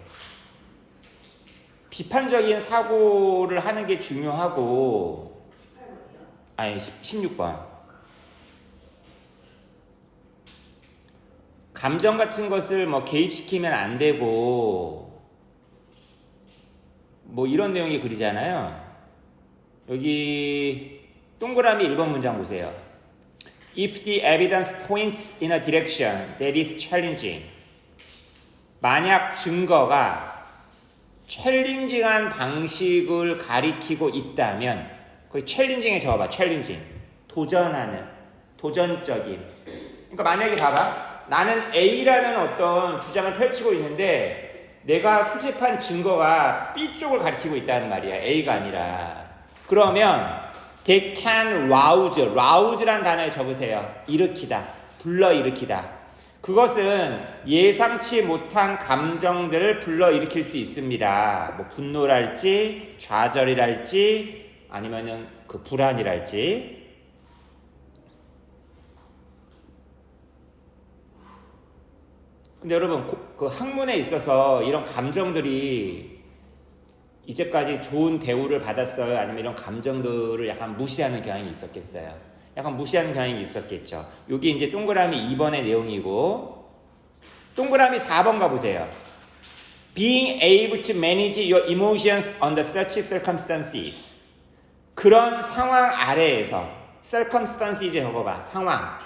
비판적인 사고를 하는 게 중요하고, 18번이요? 아니 16번. 감정 같은 것을 뭐 개입시키면 안 되고, 뭐 이런 내용이 글이잖아요. 여기 동그라미 1번 문장 보세요. If the evidence points in a direction that is challenging. 만약 증거가 챌린징한 방식을 가리키고 있다면, 거기 챌린징에 적어봐. 챌린징. 도전하는, 도전적인. 그러니까 만약에 봐봐. 나는 A라는 어떤 주장을 펼치고 있는데 내가 수집한 증거가 B 쪽을 가리키고 있다는 말이야. A가 아니라. 그러면 they can rouse. rouse라는 단어에 적으세요. 일으키다. 불러일으키다. 그것은 예상치 못한 감정들을 불러일으킬 수 있습니다. 뭐 분노랄지, 좌절이랄지, 아니면은 그 불안이랄지. 근데 여러분, 그 학문에 있어서 이런 감정들이 이제까지 좋은 대우를 받았어요? 아니면 이런 감정들을 약간 무시하는 경향이 있었겠어요? 약간 무시하는 경향이 있었겠죠. 여기 이제 동그라미 2번의 내용이고, 동그라미 4번 가보세요. Being able to manage your emotions under such circumstances. 그런 상황 아래에서, circumstances 적어봐. 상황.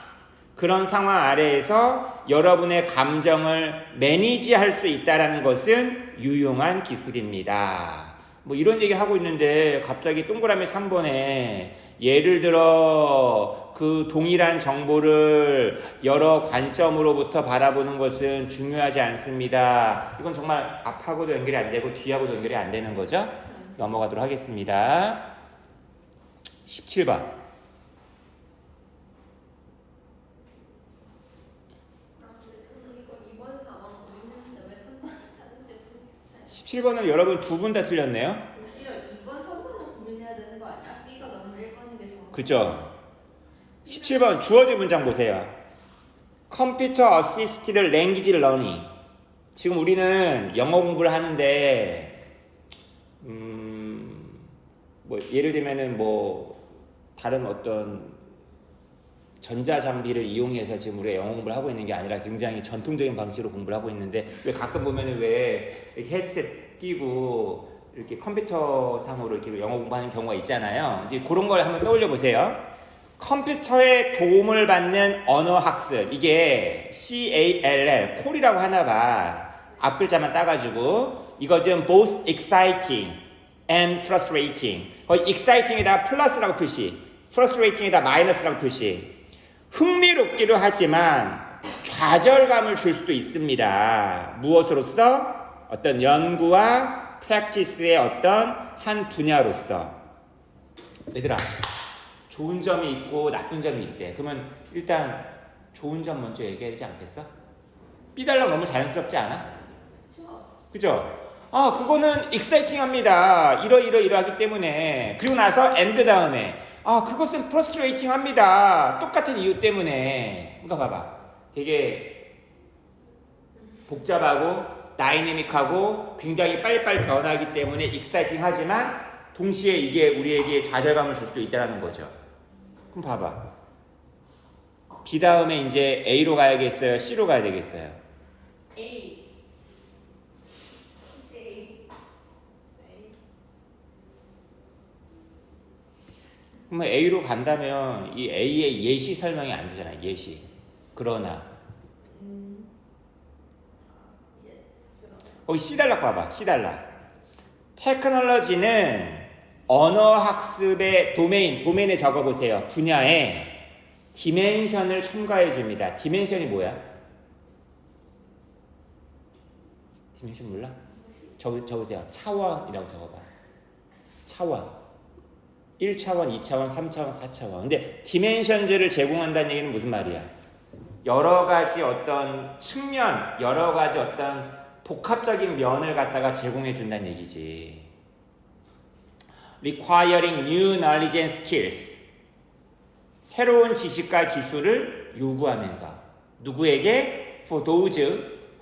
그런 상황 아래에서 여러분의 감정을 매니지할 수 있다는 것은 유용한 기술입니다. 뭐 이런 얘기 하고 있는데 갑자기 동그라미 3번에 예를 들어 그 동일한 정보를 여러 관점으로부터 바라보는 것은 중요하지 않습니다. 이건 정말 앞하고도 연결이 안 되고 뒤하고도 연결이 안 되는 거죠. 넘어가도록 하겠습니다. 17번. 17번은 여러분 두 분 다 틀렸네요. 오히려 2번, 3번은 고민해야 되는 거 아니야? B가 너무 1번인데 그죠? 17번 주어진 문장 보세요. Computer Assisted Language Learning. 지금 우리는 영어 공부를 하는데 뭐 예를 들면은 뭐 다른 어떤 전자장비를 이용해서 지금 우리가 영어 공부를 하고 있는 게 아니라 굉장히 전통적인 방식으로 공부를 하고 있는데 왜 가끔 보면은 왜 이렇게 헤드셋 끼고 이렇게 컴퓨터 상으로 이렇게 영어 공부하는 경우가 있잖아요. 이제 그런 걸 한번 떠올려 보세요. 컴퓨터의 도움을 받는 언어 학습, 이게 CALL, 콜이라고 하나 봐. 앞 글자만 따가지고 이거 좀 both exciting and frustrating. 거의 exciting에다 플러스라고 표시, frustrating에다 마이너스라고 표시. 흥미롭기도 하지만 좌절감을 줄 수도 있습니다. 무엇으로서? 어떤 연구와 프랙티스의 어떤 한 분야로서. 얘들아, 좋은 점이 있고 나쁜 점이 있대. 그러면 일단 좋은 점 먼저 얘기해야 되지 않겠어? 삐달랑 너무 자연스럽지 않아? 그죠? 그거는 익사이팅합니다. 이러하기 때문에. 그리고 나서 엔드 다음에 그것은 프러스트레이팅합니다. 똑같은 이유 때문에. 그러니까 봐봐. 되게 복잡하고 다이내믹하고 굉장히 빨리빨리 변하기 때문에 익사이팅하지만 동시에 이게 우리에게 좌절감을 줄 수도 있다는 거죠. 그럼 봐봐. B 다음에 이제 A로 가야겠어요? C로 가야 되겠어요? A. 그러면 A로 간다면 이 A의 예시 설명이 안 되잖아요. 예시. 그러나 거기 C 단락 봐봐. C 단락. 테크놀로지는 언어 학습의 도메인에 적어보세요. 분야에 디멘션을 첨가해 줍니다. 디멘션이 뭐야? 디멘션 몰라? 적으세요. 차원이라고 적어봐. 차원. 1차원, 2차원, 3차원, 4차원. 근데 디멘션즈를 제공한다는 얘기는 무슨 말이야? 여러 가지 어떤 측면, 여러 가지 어떤 복합적인 면을 갖다가 제공해 준다는 얘기지. Requiring new knowledge and skills. 새로운 지식과 기술을 요구하면서 누구에게? For those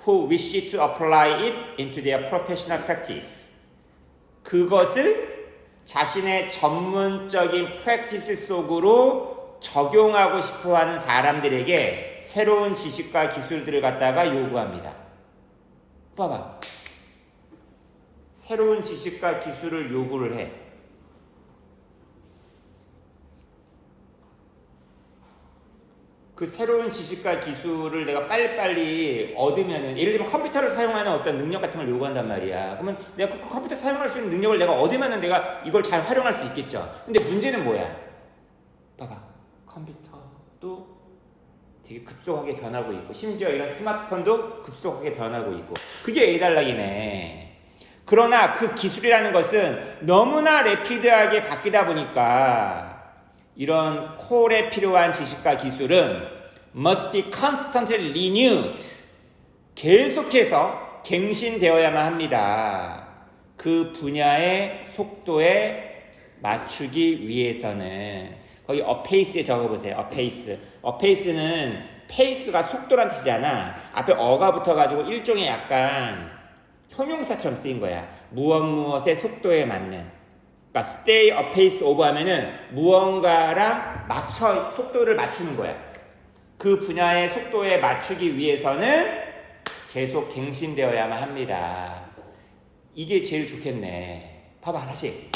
who wish to apply it into their professional practice. 그것을 자신의 전문적인 프랙티스 속으로 적용하고 싶어하는 사람들에게 새로운 지식과 기술들을 갖다가 요구합니다. 봐봐. 새로운 지식과 기술을 요구를 해. 그 새로운 지식과 기술을 내가 빨리빨리 얻으면은, 예를 들면 컴퓨터를 사용하는 어떤 능력 같은 걸 요구한단 말이야. 그러면 내가 그 컴퓨터 사용할 수 있는 능력을 내가 얻으면은 내가 이걸 잘 활용할 수 있겠죠. 근데 문제는 뭐야? 봐봐. 컴퓨터도 되게 급속하게 변하고 있고, 심지어 이런 스마트폰도 급속하게 변하고 있고, 그게 A단락이네. 그러나 그 기술이라는 것은 너무나 래피드하게 바뀌다 보니까 이런 콜에 필요한 지식과 기술은 must be constantly renewed. 계속해서 갱신되어야만 합니다. 그 분야의 속도에 맞추기 위해서는. 거기 apace에 적어보세요. apace는 pace가 속도란 뜻이잖아. 앞에 어가 붙어가지고 일종의 약간 형용사처럼 쓰인 거야. 무엇의 속도에 맞는. 그러니까 stay apace of 하면은 무언가랑 속도를 맞추는 거야. 그 분야의 속도에 맞추기 위해서는 계속 갱신되어야만 합니다. 이게 제일 좋겠네. 봐봐, 하나씩.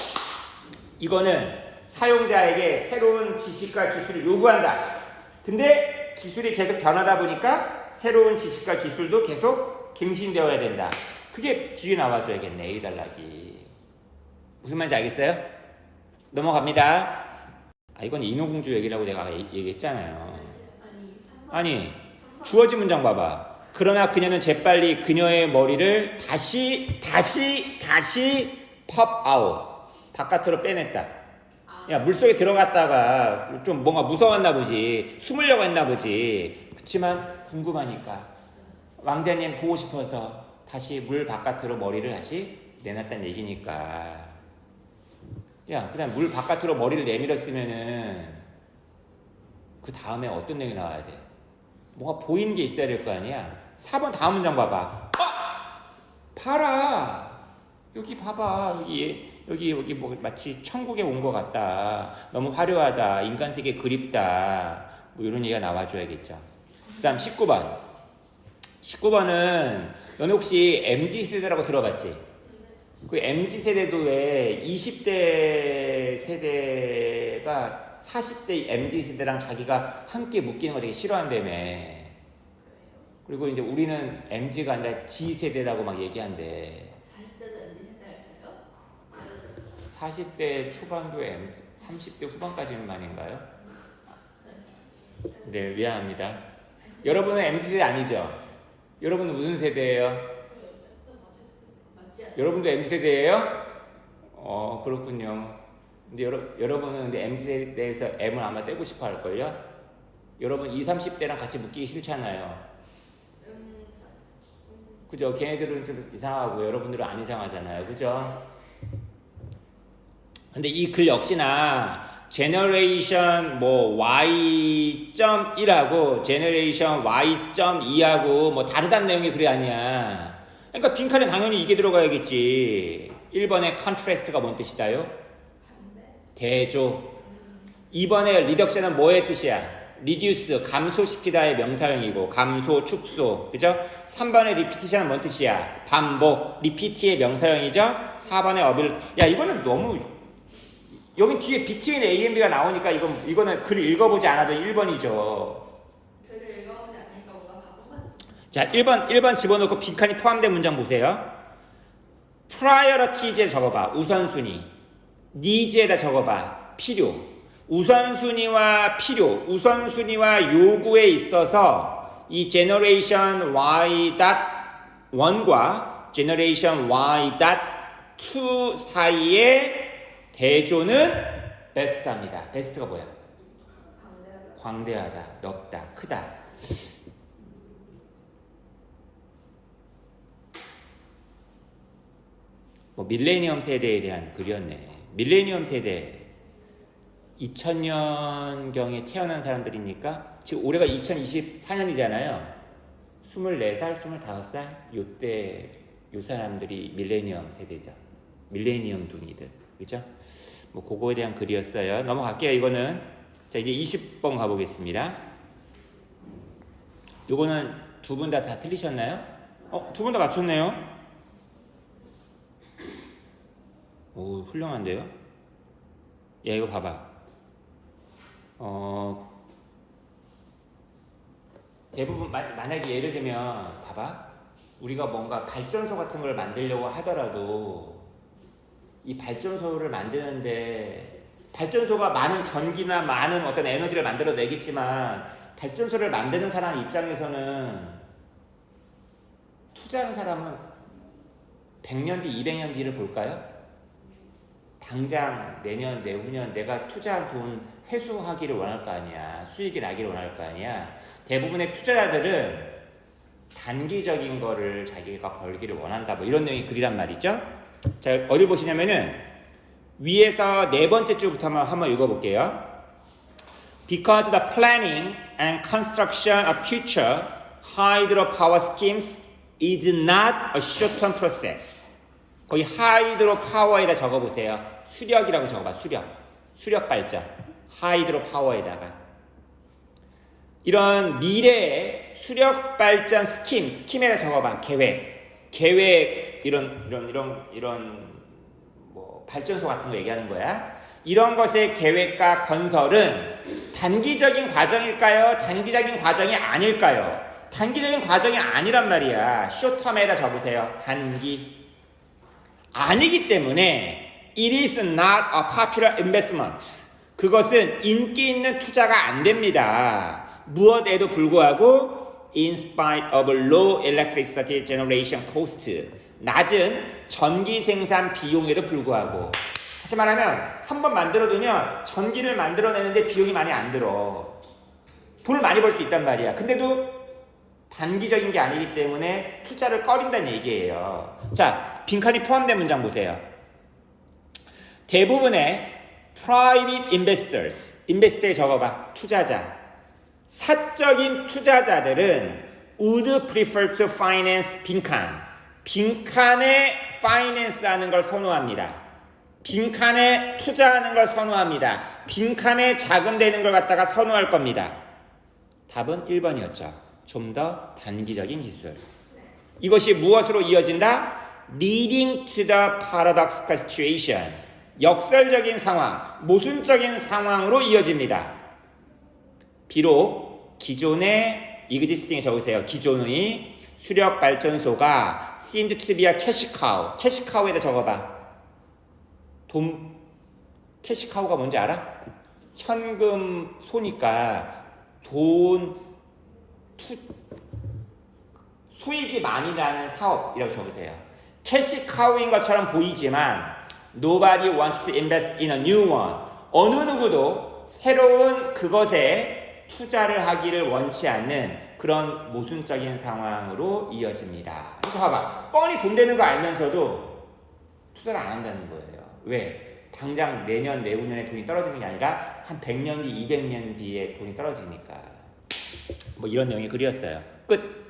이거는 사용자에게 새로운 지식과 기술을 요구한다. 근데 기술이 계속 변하다 보니까 새로운 지식과 기술도 계속 갱신되어야 된다. 그게 뒤에 나와줘야겠네, A단락이. 무슨 말인지 알겠어요? 넘어갑니다. 이건 인어공주 얘기라고 내가 얘기했잖아요. 아니, 주어진 문장 봐봐. 그러나 그녀는 재빨리 그녀의 머리를 다시 pop out. 바깥으로 빼냈다. 야, 물속에 들어갔다가 좀 뭔가 무서웠나 보지. 숨으려고 했나 보지. 그치만 궁금하니까 왕자님 보고 싶어서 다시 물 바깥으로 머리를 다시 내놨다는 얘기니까. 야, 그다음 물 바깥으로 머리를 내밀었으면은 그 다음에 어떤 내용이 나와야 돼? 뭔가 보이는 게 있어야 될 거 아니야? 4번 다음 문장 봐봐. 봐라. 여기 봐봐. 여기 뭐 마치 천국에 온 것 같다. 너무 화려하다. 인간 세계 그립다. 뭐 이런 얘기가 나와줘야겠죠. 그다음 19번. 19번은 너네 혹시 MZ 세대라고 들어봤지? 그 MZ 세대도 왜 20대 세대가 40대 MZ 세대랑 자기가 함께 묶이는 거 되게 싫어한다며. 그리고 이제 우리는 MZ가 아니라 G 세대라고 막 얘기한대. 40대는 MZ 세대가 있어요? 40대 초반도 MZ, 30대 후반까지는 아닌가요? 네, 미안합니다. 여러분은 MZ 세대 아니죠? 여러분은 무슨 세대예요? 맞지 않아요? 여러분도 MZ 세대예요? 그렇군요. 근데 여러분은 근데 MZ 세대에서 M을 아마 떼고 싶어 할걸요? 여러분 20, 30대랑 같이 묶이기 싫잖아요. 그죠? 걔네들은 좀 이상하고 여러분들은 안 이상하잖아요. 그죠? 근데 이 글 역시나 제너레이션 뭐 Y.1하고 제너레이션 Y.2하고 뭐 다르다는 내용의 글이 아니야. 그러니까 빈칸에 당연히 이게 들어가야겠지. 1번의 컨트레스트가 뭔 뜻이다요? 대조. 2번의 리덕션은 뭐의 뜻이야? 리듀스, 감소시키다의 명사형이고 감소, 축소. 그죠? 3번의 리피티션은 뭔 뜻이야? 반복, 리피티의 명사형이죠? 4번의 어빌. 야, 이거는 너무 여기 뒤에 between A and B가 나오니까 이거는 글 읽어보지 않아도 1번이죠. 글을 읽어보지 않으니까 뭔가 가끔만 자, 1번 집어넣고 빈칸이 포함된 문장 보세요. priorities에 적어봐. 우선순위. needs에다 적어봐. 필요. 우선순위와 필요, 우선순위와 요구에 있어서 이 generation Y.1과 generation Y.2 사이의 대조는 베스트합니다. 베스트가 뭐야? 광대하다, 넓다, 크다. 뭐 밀레니엄 세대에 대한 글이었네. 밀레니엄 세대 2000년경에 태어난 사람들이니까 지금 올해가 2024년이잖아요. 24살, 25살 요때 요 사람들이 밀레니엄 세대죠. 밀레니엄 둥이들. 그죠? 뭐 그거에 대한 글이었어요. 넘어갈게요. 이거는 자 이제 20번 가보겠습니다. 요거는 두 분 다 틀리셨나요? 두 분 다 맞췄네요. 오, 훌륭한데요? 야, 이거 봐봐. 대부분 만약에 예를 들면 봐봐. 우리가 뭔가 발전소 같은 걸 만들려고 하더라도 이 발전소를 만드는데 발전소가 많은 전기나 많은 어떤 에너지를 만들어내겠지만 발전소를 만드는 사람 입장에서는 투자하는 사람은 100년 뒤, 200년 뒤를 볼까요? 당장 내년, 내후년 내가 투자한 돈 회수하기를 원할 거 아니야. 수익이 나기를 원할 거 아니야. 대부분의 투자자들은 단기적인 거를 자기가 벌기를 원한다. 뭐 이런 내용이 글이란 말이죠. 자, 어디 보시냐면은 위에서 네 번째 줄부터 한번 읽어볼게요. Because the planning and construction of future hydropower schemes is not a short-term process. 거기 하이드로파워에다 적어보세요. 수력이라고 적어봐. 수력 발전. 하이드로파워에다가 이런 미래의 수력 발전 스킴에다 적어봐. 계획 이런 뭐 발전소 같은 거 얘기하는 거야. 이런 것의 계획과 건설은 단기적인 과정일까요? 단기적인 과정이 아닐까요? 단기적인 과정이 아니란 말이야. 쇼텀에다 적으세요. 단기. 아니기 때문에 it is not a popular investment. 그것은 인기 있는 투자가 안 됩니다. 무엇에도 불구하고 in spite of low electricity generation cost. 낮은 전기 생산 비용에도 불구하고. 다시 말하면 한 번 만들어두면 전기를 만들어내는데 비용이 많이 안 들어. 돈을 많이 벌 수 있단 말이야. 근데도 단기적인 게 아니기 때문에 투자를 꺼린다는 얘기예요. 자, 빈칸이 포함된 문장 보세요. 대부분의 private investors에 적어봐. 투자자. 사적인 투자자들은 would prefer to finance 빈칸. 빈칸에 파이낸스 하는 걸 선호합니다. 빈칸에 투자하는 걸 선호합니다. 빈칸에 자금되는 걸 갖다가 선호할 겁니다. 답은 1번이었죠. 좀 더 단기적인 기술. 이것이 무엇으로 이어진다? Leading to the paradoxical situation. 역설적인 상황, 모순적인 상황으로 이어집니다. 비록 기존의 existing에 적으세요. 기존의 수력 발전소가 seemed to be a cash cow. cash cow에다 적어봐. 캐시 카우가 뭔지 알아? 현금 소니까 수익이 많이 나는 사업이라고 적으세요. 캐시 카우인 것처럼 보이지만 nobody wants to invest in a new one. 어느 누구도 새로운 그것에 투자를 하기를 원치 않는 그런 모순적인 상황으로 이어집니다. 이거 봐봐. 뻔히 돈 되는 거 알면서도 투자를 안 한다는 거예요. 왜? 당장 내년, 내후년에 돈이 떨어지는 게 아니라 한 100년 뒤, 200년 뒤에 돈이 떨어지니까. 뭐 이런 내용의 글이었어요. 끝.